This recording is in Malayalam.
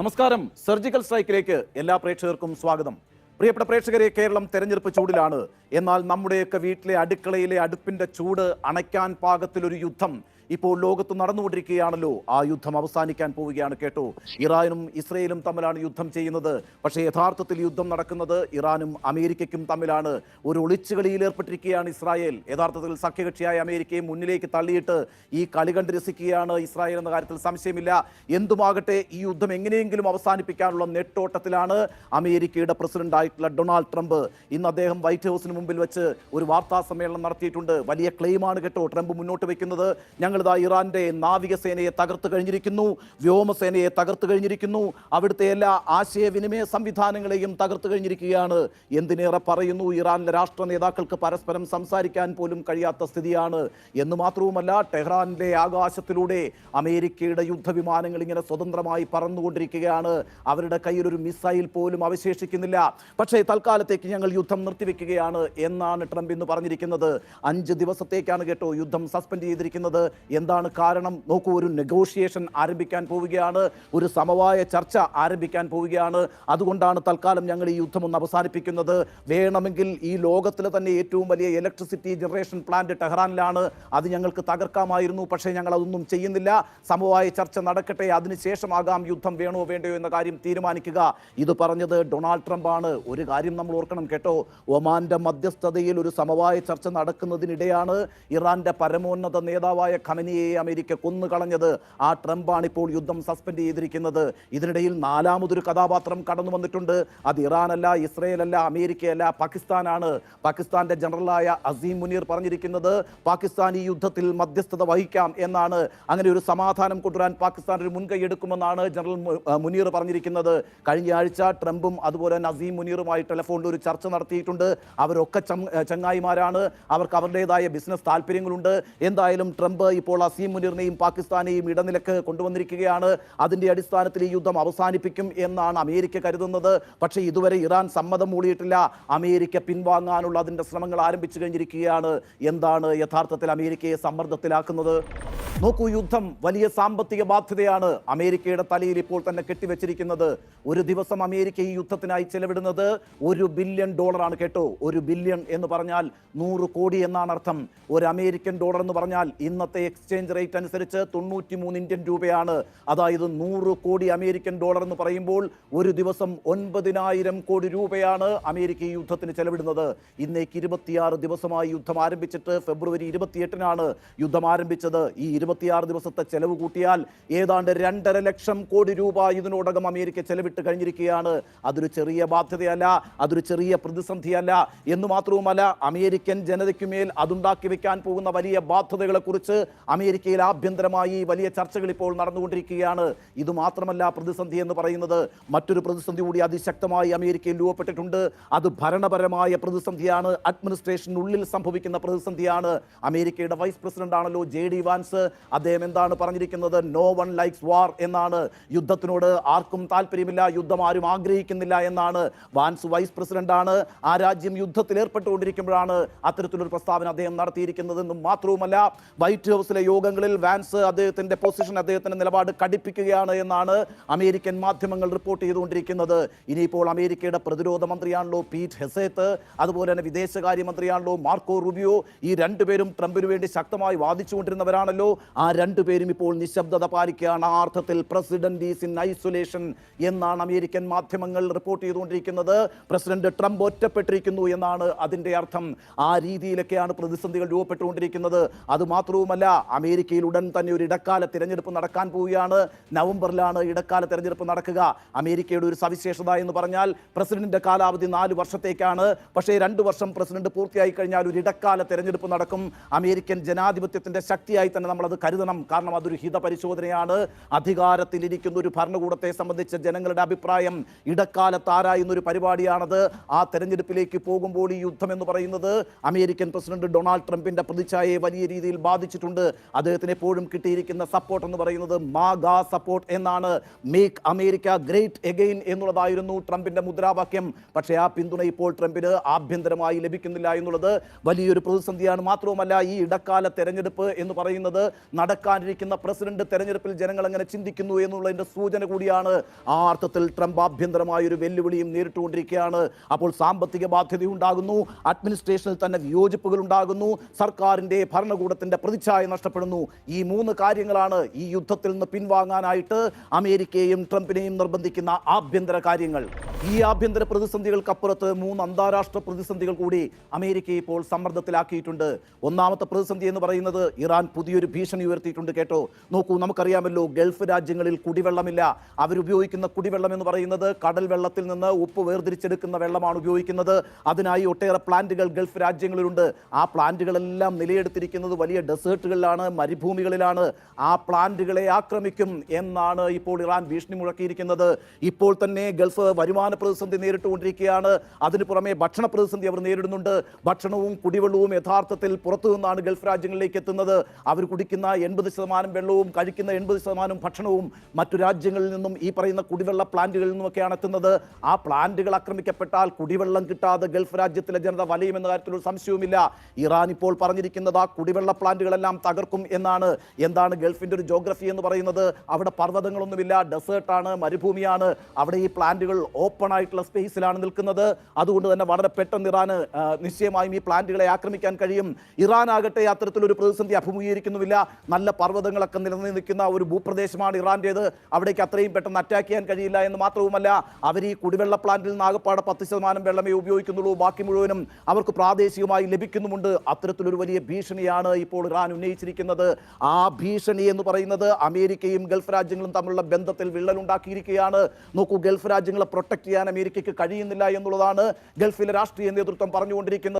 നമസ്കാരം. സർജിക്കൽ സ്ട്രൈക്കിലേക്ക് എല്ലാ പ്രേക്ഷകർക്കും സ്വാഗതം. പ്രിയപ്പെട്ട പ്രേക്ഷകരെ, കേരളം തെരഞ്ഞെടുപ്പ് ചൂടിലാണ്. എന്നാൽ നമ്മുടെയൊക്കെ വീട്ടിലെ അടുക്കളയിലെ അടുപ്പിന്റെ ചൂട് അണയ്ക്കാൻ പാകത്തിലൊരു യുദ്ധം ഇപ്പോൾ ലോകത്ത് നടന്നുകൊണ്ടിരിക്കുകയാണല്ലോ. ആ യുദ്ധം അവസാനിക്കാൻ പോവുകയാണ് കേട്ടോ. ഇറാനും ഇസ്രയേലും തമ്മിലാണ് യുദ്ധം ചെയ്യുന്നത്. പക്ഷേ യഥാർത്ഥത്തിൽ യുദ്ധം നടക്കുന്നത് ഇറാനും അമേരിക്കയ്ക്കും തമ്മിലാണ്. ഒരു ഒളിച്ചുകളിയിൽ ഏർപ്പെട്ടിരിക്കുകയാണ് ഇസ്രായേൽ. യഥാർത്ഥത്തിൽ സഖ്യകക്ഷിയായ അമേരിക്കയെ മുന്നിലേക്ക് തള്ളിയിട്ട് ഈ കളി കണ്ട് രസിക്കുകയാണ് ഇസ്രായേൽ എന്ന കാര്യത്തിൽ സംശയമില്ല. എന്തുമാകട്ടെ, ഈ യുദ്ധം എങ്ങനെയെങ്കിലും അവസാനിപ്പിക്കാനുള്ള നെട്ടോട്ടത്തിലാണ് അമേരിക്കയുടെ പ്രസിഡന്റായിട്ടുള്ള ഡൊണാൾഡ് ട്രംപ്. ഇന്ന് അദ്ദേഹം വൈറ്റ് ഹൗസിന് മുമ്പിൽ വെച്ച് ഒരു വാർത്താ സമ്മേളനം നടത്തിയിട്ടുണ്ട്. വലിയ ക്ലെയിമാണ് കേട്ടോ ട്രംപ് മുന്നോട്ട് വെക്കുന്നത്. ഞങ്ങളിതാ ഇറാന്റെ നാവികസേനയെ തകർത്ത് കഴിഞ്ഞിരിക്കുന്നു, വ്യോമസേനയെ തകർത്ത് കഴിഞ്ഞിരിക്കുന്നു, അവിടുത്തെ എല്ലാ ആശയവിനിമയ സംവിധാനങ്ങളെയും തകർത്ത് കഴിഞ്ഞിരിക്കുകയാണ്. എന്തിനേറെ പറയുന്നു, ഇറാനിലെ രാഷ്ട്ര നേതാക്കൾക്ക് പരസ്പരം സംസാരിക്കാൻ പോലും കഴിയാത്ത സ്ഥിതിയാണ് എന്ന് മാത്രവുമല്ല, ടെഹ്റാനിലെ ആകാശത്തിലൂടെ അമേരിക്കയുടെ യുദ്ധവിമാനങ്ങൾ ഇങ്ങനെ സ്വതന്ത്രമായി പറന്നുകൊണ്ടിരിക്കുകയാണ്. അവരുടെ കയ്യിലൊരു മിസൈൽ പോലും അവശേഷിക്കുന്നില്ല. പക്ഷേ തൽക്കാലത്തേക്ക് ഞങ്ങൾ യുദ്ധം നിർത്തിവെക്കുകയാണ് എന്നാണ് ട്രംപ് ഇന്ന് പറഞ്ഞിരിക്കുന്നത്. 5 ദിവസത്തേക്കാണ് കേട്ടോ യുദ്ധം സസ്പെൻഡ് ചെയ്തിരിക്കുന്നത്. എന്താണ് കാരണം നോക്കൂ, ഒരു നെഗോഷിയേഷൻ ആരംഭിക്കാൻ പോവുകയാണ്, ഒരു സമവായ ചർച്ച ആരംഭിക്കാൻ പോവുകയാണ്. അതുകൊണ്ടാണ് തൽക്കാലം ഞങ്ങൾ ഈ യുദ്ധം ഒന്ന് അവസാനിപ്പിക്കുന്നത്. വേണമെങ്കിൽ ഈ ലോകത്തിലെ തന്നെ ഏറ്റവും വലിയ ഇലക്ട്രിസിറ്റി ജനറേഷൻ പ്ലാന്റ് ടെഹ്റാനിലാണ്, അത് ഞങ്ങൾക്ക് തകർക്കാമായിരുന്നു. പക്ഷേ ഞങ്ങൾ അതൊന്നും ചെയ്യുന്നില്ല. സമവായ ചർച്ച നടക്കട്ടെ, അതിനുശേഷമാകാം യുദ്ധം വേണോ വേണ്ടയോ എന്ന കാര്യം തീരുമാനിക്കുക. ഇത് പറഞ്ഞത് ഡൊണാൾഡ് ട്രംപ് ആണ്. ഒരു കാര്യം നമ്മൾ ഓർക്കണം കേട്ടോ, ഒമാന്റെ മധ്യസ്ഥതയിൽ ഒരു സമവായ ചർച്ച നടക്കുന്നതിനിടെയാണ് ഇറാന്റെ പരമോന്നത നേതാവായ ഖമനിയെ അമേരിക്ക കൊന്നുകളഞ്ഞത്. ആ ട്രംപാണ് ഇപ്പോൾ യുദ്ധം സസ്പെൻഡ് ചെയ്തിരിക്കുന്നത്. ഇതിനിടയിൽ 4മതൊരു കഥാപാത്രം കടന്നു വന്നിട്ടുണ്ട്. അത് ഇറാനല്ല, ഇസ്രയേലല്ല, അമേരിക്കയല്ല, പാകിസ്ഥാനാണ്. പാകിസ്ഥാന്റെ ജനറലായ അസീം മുനീർ പറഞ്ഞിരിക്കുന്നത് പാകിസ്ഥാൻ ഈ യുദ്ധത്തിൽ മധ്യസ്ഥത വഹിക്കാം എന്നാണ്. അങ്ങനെ ഒരു സമാധാനം കൊണ്ടുവരാൻ പാകിസ്ഥാൻ ഒരു മുൻകൈ എടുക്കുമെന്നാണ് ജനറൽ മുനീർ പറഞ്ഞിരിക്കുന്നത്. കഴിഞ്ഞ ആഴ്ച ട്രംപും അതുപോലെ തന്നെ അസീം മുനീറുമായി ടെലിഫോണിൽ ഒരു ചർച്ച നടത്തിയിട്ടുണ്ട്. അവരൊക്കെ ചങ്ങായിമാരാണ്, അവർക്ക് അവരുടേതായ ബിസിനസ് താല്പര്യങ്ങളുണ്ട്. എന്തായാലും ട്രംപ് ഇപ്പോൾ അസീം മുനീറിനെയും പാകിസ്ഥാനെയും ഇടനിലക്ക് കൊണ്ടുവന്നിരിക്കുകയാണ്. അതിന്റെ അടിസ്ഥാനത്തിൽ ഈ യുദ്ധം അവസാനിപ്പിക്കും എന്നാണ് അമേരിക്ക കരുതുന്നത്. പക്ഷേ ഇതുവരെ ഇറാൻ സമ്മതം മൂളിയിട്ടില്ല. അമേരിക്ക പിൻവാങ്ങാനുള്ള അതിന്റെ ശ്രമങ്ങൾ ആരംഭിച്ചു കഴിഞ്ഞിരിക്കുകയാണ്. എന്താണ് യഥാർത്ഥത്തിൽ അമേരിക്കയെ സമ്മർദ്ദത്തിലാക്കുന്നത്? നോക്കൂ, യുദ്ധം വലിയ സാമ്പത്തിക ബാധ്യതയാണ് അമേരിക്കയുടെ തലയിൽ ഇപ്പോൾ തന്നെ കെട്ടിവെച്ചിരിക്കുന്നത്. ഒരു ദിവസം അമേരിക്ക ഈ യുദ്ധത്തിനായി ചെലവിടുന്നത് $1 ബില്യൺ കേട്ടോ. 1 ബില്യൺ എന്ന് പറഞ്ഞാൽ 100 കോടി എന്നാണ് അർത്ഥം. ഒരു അമേരിക്കൻ ഡോളർ എന്ന് പറഞ്ഞാൽ ഇന്നത്തെ എക്സ്ചേഞ്ച് റേറ്റ് അനുസരിച്ച് 93 ഇന്ത്യൻ രൂപയാണ്. അതായത് 100 കോടി അമേരിക്കൻ ഡോളർ എന്ന് പറയുമ്പോൾ ഒരു ദിവസം 9,000 കോടി രൂപയാണ് അമേരിക്ക ഈ യുദ്ധത്തിന് ചെലവിടുന്നത്. ഇന്നേക്ക് 26 ദിവസമായി യുദ്ധം ആരംഭിച്ചിട്ട് ഫെബ്രുവരി 28-നാണ് യുദ്ധം ആരംഭിച്ചത്. ഈ 26 ദിവസത്തെ ചെലവ് കൂട്ടിയാൽ ഏതാണ്ട് 2.5 ലക്ഷം കോടി രൂപ ഇതിനോടകം അമേരിക്ക ചെലവിട്ട് കഴിഞ്ഞിരിക്കുകയാണ്. അതൊരു ചെറിയ ബാധ്യതയല്ല, അതൊരു ചെറിയ പ്രതിസന്ധിയല്ല എന്ന് മാത്രവുമല്ല, അമേരിക്കൻ ജനതയ്ക്കുമേൽ അതുണ്ടാക്കി വെക്കാൻ പോകുന്ന വലിയ ബാധ്യതകളെ കുറിച്ച് അമേരിക്കയിൽ ആഭ്യന്തരമായി വലിയ ചർച്ചകൾ ഇപ്പോൾ നടന്നുകൊണ്ടിരിക്കുകയാണ്. ഇത് മാത്രമല്ല, പ്രതിസന്ധി എന്ന് പറയുന്നത് മറ്റൊരു പ്രതിസന്ധി കൂടി അതിശക്തമായി അമേരിക്കയിൽ രൂപപ്പെട്ടിട്ടുണ്ട്. അത് ഭരണപരമായ പ്രതിസന്ധിയാണ്, അഡ്മിനിസ്ട്രേഷനുള്ളിൽ സംഭവിക്കുന്ന പ്രതിസന്ധിയാണ്. അമേരിക്കയുടെ വൈസ് പ്രസിഡന്റ് ആണല്ലോ JD വാൻസ്. അദ്ദേഹം എന്താണ് പറഞ്ഞിരിക്കുന്നത്? നോ വൺ ലൈക്സ് വാർ എന്നാണ്. യുദ്ധത്തിനോട് ആർക്കും താല്പര്യമില്ല, യുദ്ധം ആരും ആഗ്രഹിക്കുന്നില്ല എന്നാണ്. വാൻസ് വൈസ് പ്രസിഡന്റ് ആണ്. ആ രാജ്യം യുദ്ധത്തിൽ ഏർപ്പെട്ടുകൊണ്ടിരിക്കുമ്പോഴാണ് അത്തരത്തിലൊരു പ്രസ്താവന അദ്ദേഹം നടത്തിയിരിക്കുന്നത് എന്നും മാത്രവുമല്ല, വൈറ്റ് ഹൗസിലെ യോഗങ്ങളിൽ വാൻസ് അദ്ദേഹത്തിന്റെ പൊസിഷൻ, അദ്ദേഹത്തിന്റെ നിലപാട് കടുപ്പിക്കുകയാണ് എന്നാണ് അമേരിക്കൻ മാധ്യമങ്ങൾ റിപ്പോർട്ട് ചെയ്തുകൊണ്ടിരിക്കുന്നത്. ഇനിയിപ്പോൾ അമേരിക്കയുടെ പ്രതിരോധ മന്ത്രിയാണല്ലോ പീറ്റ് ഹെസേത്ത്, അതുപോലെ തന്നെ വിദേശകാര്യമന്ത്രിയാണല്ലോ മാർക്കോ റൂബിയോ. ഈ രണ്ടുപേരും ട്രംപിന് വേണ്ടി ശക്തമായി വാദിച്ചുകൊണ്ടിരുന്നവരാണല്ലോ. ആ രണ്ടുപേരും ഇപ്പോൾ നിശബ്ദത പാലിക്കുകയാണ്. ആ അർത്ഥത്തിൽ പ്രസിഡന്റ് ഈസ് ഇൻ ഐസൊലേഷൻ എന്നാണ് അമേരിക്കൻ മാധ്യമങ്ങൾ റിപ്പോർട്ട് ചെയ്തുകൊണ്ടിരിക്കുന്നത്. പ്രസിഡന്റ് ട്രംപ് ഒറ്റപ്പെട്ടിരിക്കുന്നു എന്നാണ് അതിന്റെ അർത്ഥം. ആ രീതിയിലൊക്കെയാണ് പ്രതിസന്ധികൾ രൂപപ്പെട്ടുകൊണ്ടിരിക്കുന്നത്. അതുമാത്രവുമല്ല, അമേരിക്കയിൽ ഉടൻ തന്നെ ഒരു ഇടക്കാല തിരഞ്ഞെടുപ്പ് നടക്കാൻ പോവുകയാണ്. നവംബറിലാണ് ഇടക്കാല തിരഞ്ഞെടുപ്പ് നടക്കുക. അമേരിക്കയുടെ ഒരു സവിശേഷത എന്ന് പറഞ്ഞാൽ പ്രസിഡന്റിന്റെ കാലാവധി 4 വർഷത്തേക്കാണ്. പക്ഷേ 2 വർഷം പ്രസിഡന്റ് പൂർത്തിയായി കഴിഞ്ഞാൽ ഒരു ഇടക്കാല തിരഞ്ഞെടുപ്പ് നടക്കും. അമേരിക്കൻ ജനാധിപത്യത്തിന്റെ ശക്തിയായി തന്നെ നമ്മളത് കരുതണം. കാരണം അതൊരു ഹിതപരിശോധനയാണ്. അധികാരത്തിലിരിക്കുന്ന ഒരു ഭരണകൂടത്തെ സംബന്ധിച്ച് ജനങ്ങളുടെ അഭിപ്രായം ഇടക്കാലത്ത് ആരായുന്നൊരു പരിപാടിയാണത്. ആ തെരഞ്ഞെടുപ്പിലേക്ക് പോകുമ്പോൾ ഈ യുദ്ധം എന്ന് പറയുന്നത് അമേരിക്കൻ പ്രസിഡന്റ് ഡൊണാൾഡ് ട്രംപിന്റെ പ്രതിച്ഛായയെ വലിയ രീതിയിൽ ബാധിച്ചിട്ടുണ്ട്. അദ്ദേഹത്തിന് എപ്പോഴും കിട്ടിയിരിക്കുന്ന സപ്പോർട്ട് എന്ന് പറയുന്നത് മാഗാ സപ്പോർട്ട് എന്നാണ്. മേക്ക് അമേരിക്ക ഗ്രേറ്റ് എഗെയിൻ എന്നുള്ളതായിരുന്നു ട്രംപിന്റെ മുദ്രാവാക്യം. പക്ഷേ ആ പിന്തുണ ഇപ്പോൾ ട്രംപിന് ആഭ്യന്തരമായി ലഭിക്കുന്നില്ല എന്നുള്ളത് വലിയൊരു പ്രതിസന്ധിയാണ്. മാത്രവുമല്ല, ഈ ഇടക്കാല തെരഞ്ഞെടുപ്പ് എന്ന് പറയുന്നത് നടക്കാനിരിക്കുന്ന പ്രസിഡന്റ് തെരഞ്ഞെടുപ്പിൽ ജനങ്ങൾ എങ്ങനെ ചിന്തിക്കുന്നു എന്നുള്ളതിന്റെ സൂചന കൂടിയാണ്. ആ അർത്ഥത്തിൽ ട്രംപ് ആഭ്യന്തരമായ ഒരു വെല്ലുവിളിയും നേരിട്ടുകൊണ്ടിരിക്കുകയാണ്. അപ്പോൾ സാമ്പത്തിക ബാധ്യതയുണ്ടാകുന്നു, അഡ്മിനിസ്ട്രേഷനിൽ തന്നെ വിയോജിപ്പുകൾ ഉണ്ടാകുന്നു, സർക്കാരിന്റെ ഭരണകൂടത്തിന്റെ പ്രതിച്ഛായ നഷ്ടപ്പെടുന്നു. ഈ 3 കാര്യങ്ങളാണ് ഈ യുദ്ധത്തിൽ നിന്ന് പിൻവാങ്ങാനായിട്ട് അമേരിക്കയെയും ട്രംപിനെയും നിർബന്ധിക്കുന്ന ആഭ്യന്തര കാര്യങ്ങൾ. ഈ ആഭ്യന്തര പ്രതിസന്ധികൾക്കപ്പുറത്ത് 3 അന്താരാഷ്ട്ര പ്രതിസന്ധികൾ കൂടി അമേരിക്കയെ ഇപ്പോൾ സമ്മർദ്ദത്തിലാക്കിയിട്ടുണ്ട്. ഒന്നാമത്തെ പ്രതിസന്ധി എന്ന് പറയുന്നത് ഇറാൻ പുതിയൊരു ഭീഷണി ഉയർത്തിയിട്ടുണ്ട്. കേട്ടോ, നോക്കൂ, നമുക്കറിയാമല്ലോ, ഗൾഫ് രാജ്യങ്ങളിൽ കുടിവെള്ളമില്ല. അവരുപയോഗിക്കുന്ന കുടിവെള്ളം എന്ന് പറയുന്നത് കടൽ വെള്ളത്തിൽ നിന്ന് ഉപ്പ് വേർതിരിച്ചെടുക്കുന്ന വെള്ളമാണ് ഉപയോഗിക്കുന്നത്. അതിനായി ഒട്ടേറെ പ്ലാന്റുകൾ ഗൾഫ് രാജ്യങ്ങളിലുണ്ട്. ആ പ്ലാന്റുകളെല്ലാം നിലയെടുത്തിരിക്കുന്നത് വലിയ ഡെസേർട്ടുകളിലാണ്, മരുഭൂമികളിലാണ്. ആ പ്ലാന്റുകളെ ആക്രമിക്കും എന്നാണ് ഇപ്പോൾ ഇറാൻ ഭീഷണി മുഴക്കിയിരിക്കുന്നത്. ഇപ്പോൾ തന്നെ ഗൾഫ് വരുമാന പ്രതിസന്ധി നേരിട്ടുകൊണ്ടിരിക്കുകയാണ്. അതിന് പുറമെ ഭക്ഷണ പ്രതിസന്ധി അവർ നേരിടുന്നുണ്ട്. ഭക്ഷണവും കുടിവെള്ളവും യഥാർത്ഥത്തിൽ പുറത്തു നിന്നാണ് ഗൾഫ് രാജ്യങ്ങളിലേക്ക് എത്തുന്നത്. അവർ കുടിക്കുന്ന 80% വെള്ളവും കഴിക്കുന്ന 80% ഭക്ഷണവും മറ്റു രാജ്യങ്ങളിൽ നിന്നും ഈ പറയുന്ന കുടിവെള്ള പ്ലാന്റുകളിൽ നിന്നുമൊക്കെയാണ് എത്തുന്നത്. ആ പ്ലാന്റുകൾ ആക്രമിക്കപ്പെട്ടാൽ കുടിവെള്ളം കിട്ടാതെ ഗൾഫ് രാജ്യത്തിലെ ജനത വലയുമെന്ന കാര്യത്തിൽ ഒരു സംശയവുമില്ല. ഇറാൻ ഇപ്പോൾ പറഞ്ഞിരിക്കുന്നത് ആ കുടിവെള്ള പ്ലാന്റുകളെല്ലാം തകർക്കും എന്നാണ്. എന്താണ് ഗൾഫിന്റെ ഒരു ജോഗ്രഫി എന്ന് പറയുന്നത്? അവിടെ പർവ്വതങ്ങളൊന്നുമില്ല, ഡെസേർട്ടാണ്, മരുഭൂമിയാണ്. അവിടെ ഈ പ്ലാന്റുകൾ ഓപ്പൺ ആയിട്ടുള്ള സ്പേസിലാണ് നിൽക്കുന്നത്. അതുകൊണ്ട് തന്നെ വളരെ പെട്ടെന്ന് ഇറാന് നിശ്ചയമായും ഈ പ്ലാന്റുകളെ ആക്രമിക്കാൻ കഴിയും. ഇറാൻ ആകട്ടെ അത്തരത്തിലൊരു പ്രതിസന്ധി അഭിമുഖീകരിക്കുന്നുമില്ല. നല്ല പർവ്വതങ്ങളൊക്കെ നിലനിൽക്കുന്ന ഒരു ഭൂപ്രദേശമാണ് ഇറാന്റേത്. അവിടേക്ക് അത്രയും പെട്ടെന്ന് അറ്റാക്ക് ചെയ്യാൻ കഴിയില്ല എന്ന് മാത്രവുമല്ല, അവർ ഈ കുടിവെള്ള പ്ലാന്റിൽ നിന്ന് ആകപ്പാടെ 10% വെള്ളമേ ഉപയോഗിക്കുന്നുള്ളൂ. ബാക്കി മുഴുവനും അവർക്ക് പ്രാദേശികമായി ലഭിക്കുന്നുമുണ്ട്. അത്തരത്തിലൊരു വലിയ ഭീഷണിയാണ് ഇപ്പോൾ ഇറാൻ ഉന്നയിച്ചിരിക്കുന്നത്. ആ ഭീഷണി എന്ന് പറയുന്നത് അമേരിക്കയും ഗൾഫ് രാജ്യങ്ങളും തമ്മിലുള്ള ബന്ധത്തിൽ വിള്ളലുണ്ടാക്കിയിരിക്കുകയാണ്. നോക്കൂ, ഗൾഫ് രാജ്യങ്ങളെ പ്രൊട്ടക്ട് ചെയ്യാൻ അമേരിക്കയ്ക്ക് കഴിയുന്നില്ല എന്നുള്ളതാണ് ഗൾഫിലെ രാഷ്ട്രീയ നേതൃത്വം പറഞ്ഞുകൊണ്ടിരിക്കുന്നത്.